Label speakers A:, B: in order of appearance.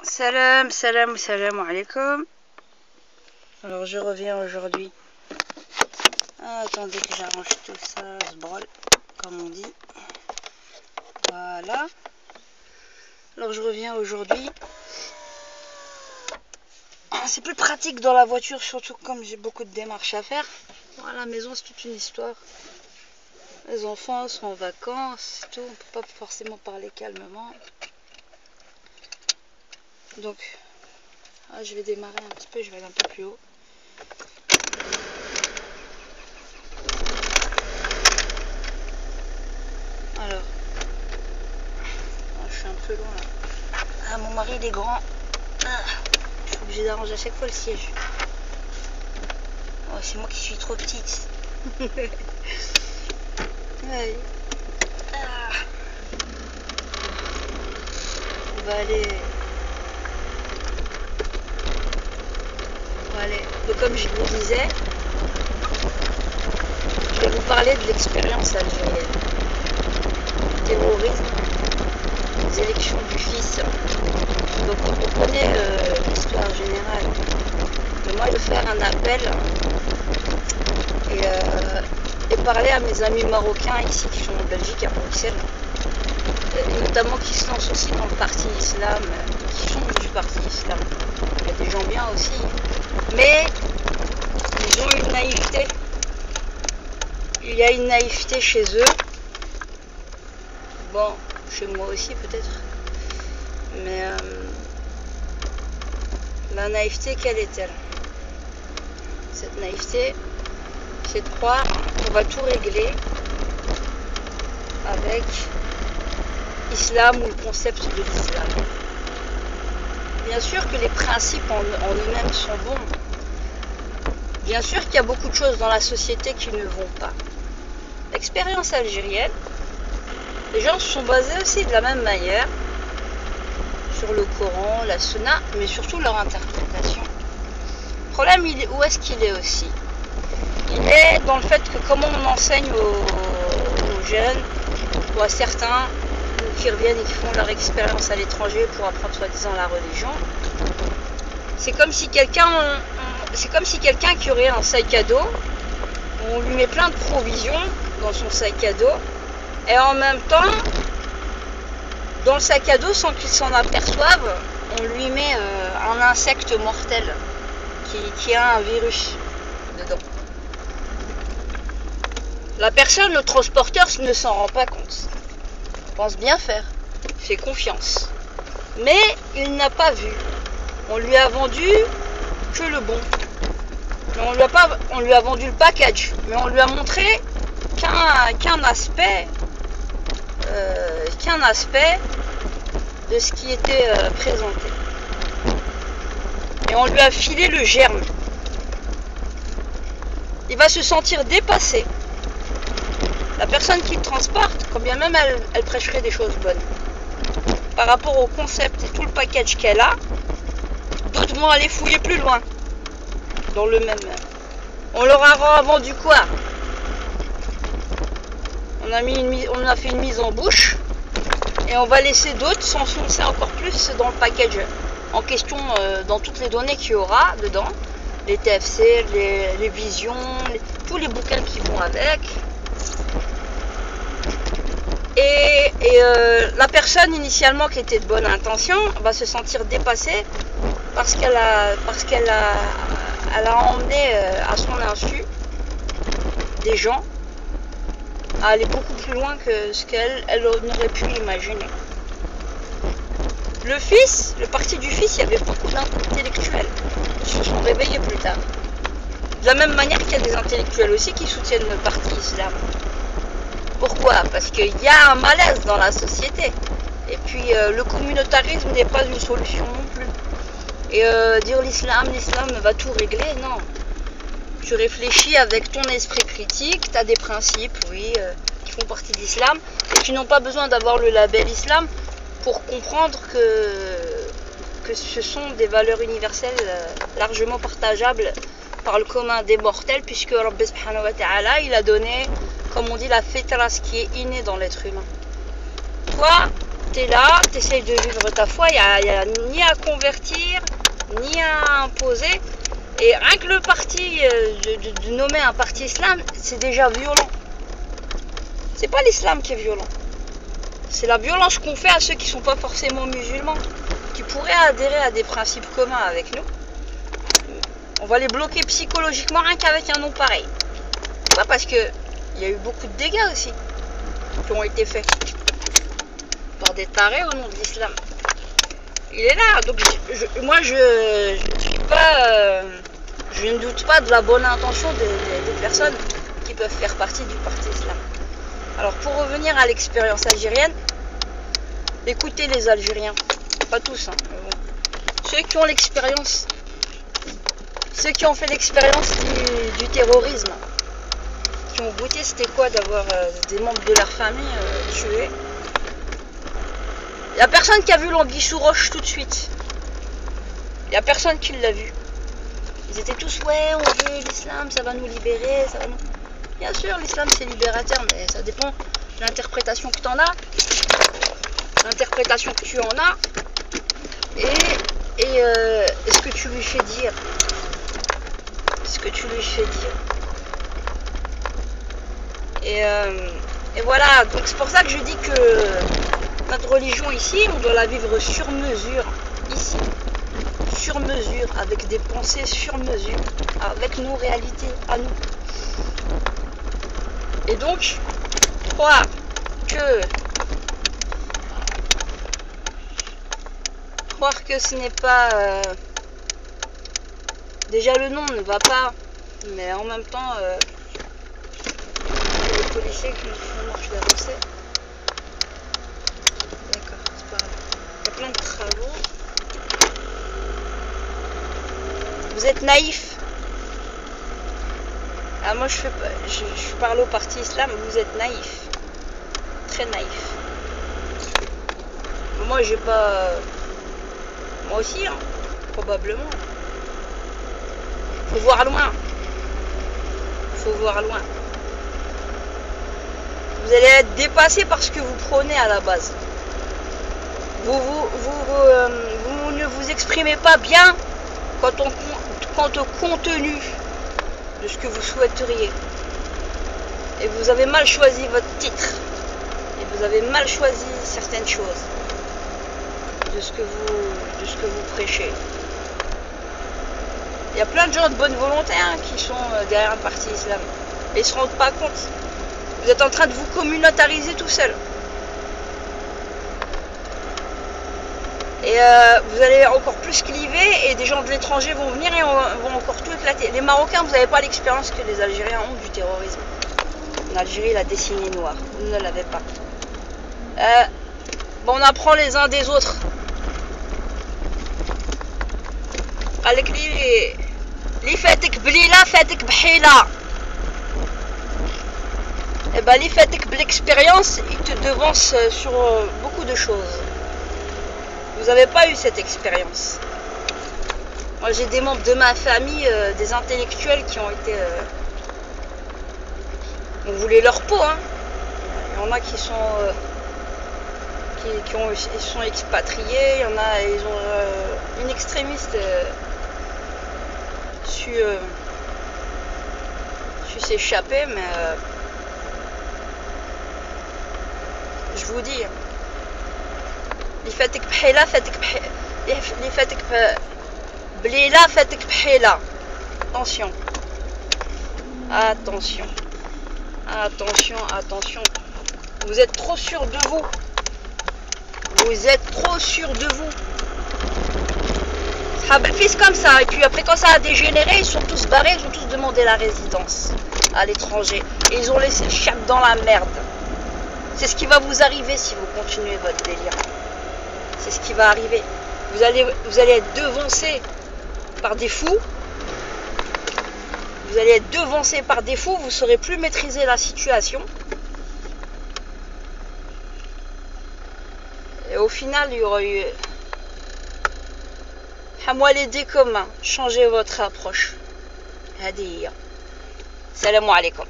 A: Salam alaikum. Alors je reviens aujourd'hui. Attendez que j'arrange tout ça, ce brol, comme on dit. Voilà. Alors je reviens aujourd'hui. C'est plus pratique dans la voiture, surtout comme j'ai beaucoup de démarches à faire. Voilà, la maison c'est toute une histoire. Les enfants sont en vacances, tout. On peut pas forcément parler calmement. Donc, je vais démarrer un petit peu, je vais aller un peu plus haut. Alors, je suis un peu loin là. Mon mari il est grand. Je suis obligée d'arranger à chaque fois le siège. Oh, c'est moi qui suis trop petite. Ouais. On va aller. Donc, comme je vous disais, je vais vous parler de l'expérience algérienne. Terrorisme, les élections du fils. Donc on connaît l'histoire générale. Mais moi je vais faire un appel et parler à mes amis marocains ici qui sont en Belgique, à Bruxelles, et notamment qui se lancent aussi dans le parti islam, qui sont du parti islam. Il y a des gens bien aussi, mais ils ont une naïveté. Il y a une naïveté chez eux. Bon, chez moi aussi peut-être. Mais la naïveté, quelle est-elle? Cette naïveté, c'est de croire qu'on va tout régler avec l'islam ou le concept de l'islam. Bien sûr que les principes en eux-mêmes sont bons. Bien sûr qu'il y a beaucoup de choses dans la société qui ne vont pas. L'expérience algérienne, les gens se sont basés aussi de la même manière sur le Coran, la Sunna, mais surtout leur interprétation. Le problème, où est-ce qu'il est aussi? Il est dans le fait que comment on enseigne aux jeunes, ou à certains qui reviennent et qui font leur expérience à l'étranger pour apprendre soi-disant la religion. C'est comme si quelqu'un qui aurait un sac à dos, on lui met plein de provisions dans son sac à dos, et en même temps, dans le sac à dos, sans qu'il s'en aperçoive, on lui met un insecte mortel qui a un virus dedans. La personne, le transporteur, ne s'en rend pas compte. Il pense bien faire, fait confiance. Mais il n'a pas vu. On lui a vendu que le bon. On lui a vendu le package, mais on lui a montré qu'un aspect de ce qui était présenté. Et on lui a filé le germe. Il va se sentir dépassé. La personne qui le transporte, quand bien même elle prêcherait des choses bonnes, par rapport au concept et tout le package qu'elle a, d'autres vont aller fouiller plus loin dans le même. On leur a vendu quoi? On a fait une mise en bouche et on va laisser d'autres s'enfoncer encore plus dans le package en question, dans toutes les données qu'il y aura dedans, les TFC, les visions, tous les bouquins qui vont avec. Et la personne initialement qui était de bonne intention va se sentir dépassée parce qu'elle a emmené à son insu des gens à aller beaucoup plus loin que ce qu'elle n'aurait pu imaginer. Le parti du fils, il y avait beaucoup d'intellectuels qui se sont réveillés plus tard. De la même manière qu'il y a des intellectuels aussi qui soutiennent le parti islam. Pourquoi? Parce qu'il y a un malaise dans la société. Et puis le communautarisme n'est pas une solution non plus. Et dire l'islam va tout régler, non. Tu réfléchis avec ton esprit critique, tu as des principes, oui, qui font partie de l'islam, et qui n'ont pas besoin d'avoir le label islam pour comprendre que ce sont des valeurs universelles largement partageables par le commun des mortels, puisque Rabbi subhanahu wa ta'ala, il a donné, comme on dit, la fitra, ce qui est inné dans l'être humain. Toi, t'es là, t'essayes de vivre ta foi, il n'y a ni à convertir, ni à imposer. Et rien que le parti, de nommer un parti islam, c'est déjà violent. C'est pas l'islam qui est violent. C'est la violence qu'on fait à ceux qui sont pas forcément musulmans, qui pourraient adhérer à des principes communs avec nous. On va les bloquer psychologiquement rien qu'avec un nom pareil. Pourquoi? Parce que il y a eu beaucoup de dégâts aussi qui ont été faits par des tarés au nom de l'islam. Il est là, donc moi je suis pas, je ne doute pas de la bonne intention des personnes qui peuvent faire partie du parti islam. Alors pour revenir à l'expérience algérienne, écoutez les Algériens, pas tous, hein, mais bon. Ceux qui ont l'expérience, ceux qui ont fait l'expérience du terrorisme, qui ont goûté c'était quoi d'avoir des membres de leur famille tués. Il n'y a personne qui a vu l'anguille sous roche tout de suite. Il n'y a personne qui l'a vu. Ils étaient tous, ouais, on veut l'islam, ça va nous libérer, ça va nous... Bien sûr, l'islam c'est libérateur, mais ça dépend de l'interprétation que tu en as, l'interprétation que tu en as, et ce que tu lui fais dire. Ce que tu lui fais dire. Et voilà, donc c'est pour ça que je dis que notre religion ici, on doit la vivre sur mesure, ici, sur mesure, avec des pensées sur mesure, avec nos réalités à nous. Et donc, croire que ce n'est pas... déjà le nom ne va pas, mais en même temps, les policiers qui nous font marche d'avancée. D'accord, c'est pas grave. Il y a plein de travaux. Vous êtes naïf. Ah, moi je parle au parti islam, vous êtes naïf. Très naïf. Moi j'ai pas... Moi aussi, hein, probablement. Faut voir loin. Faut voir loin. Vous allez être dépassé par ce que vous prônez à la base. Vous ne vous exprimez pas bien quant au contenu de ce que vous souhaiteriez. Et vous avez mal choisi votre titre. Et vous avez mal choisi certaines choses de ce que vous prêchez. Il y a plein de gens de bonne volonté hein, qui sont derrière un parti islam. Et ils ne se rendent pas compte. Vous êtes en train de vous communautariser tout seul. Et vous allez encore plus cliver et des gens de l'étranger vont venir et vont encore tout éclater. Les Marocains, vous n'avez pas l'expérience que les Algériens ont du terrorisme. En Algérie, la dessinée noire. Vous ne l'avez pas. Bon, on apprend les uns des autres. Avec li fatek blila, fatek bhila. Et ben, li fatek l'expérience, il te devance sur beaucoup de choses. Vous n'avez pas eu cette expérience. Moi j'ai des membres de ma famille, des intellectuels qui ont été... on voulait leur peau. Hein. Il y en a qui sont... ils sont expatriés. Il y en a, ils ont une extrémiste su s'échapper, mais je vous dis... اللي فاتك بحيلة فاتك اللي فاتك بليلة فاتك بحيلة. Attention. Attention. Attention, attention. Vous êtes trop sûr de vous. Vous êtes trop sûr de vous. Ça fils comme ça. Et puis après quand ça a dégénéré, ils sont tous barrés, ils ont tous demandé la résidence à l'étranger. Et ils ont laissé le chape dans la merde. C'est ce qui va vous arriver si vous continuez votre délire. C'est ce qui va arriver. Vous allez être devancé par des fous. Vous allez être devancé par des fous. Vous ne saurez plus maîtriser la situation. Et au final, il y aura eu... Hamwalidi commun. Changez votre approche. Hadi. Salam alaikum.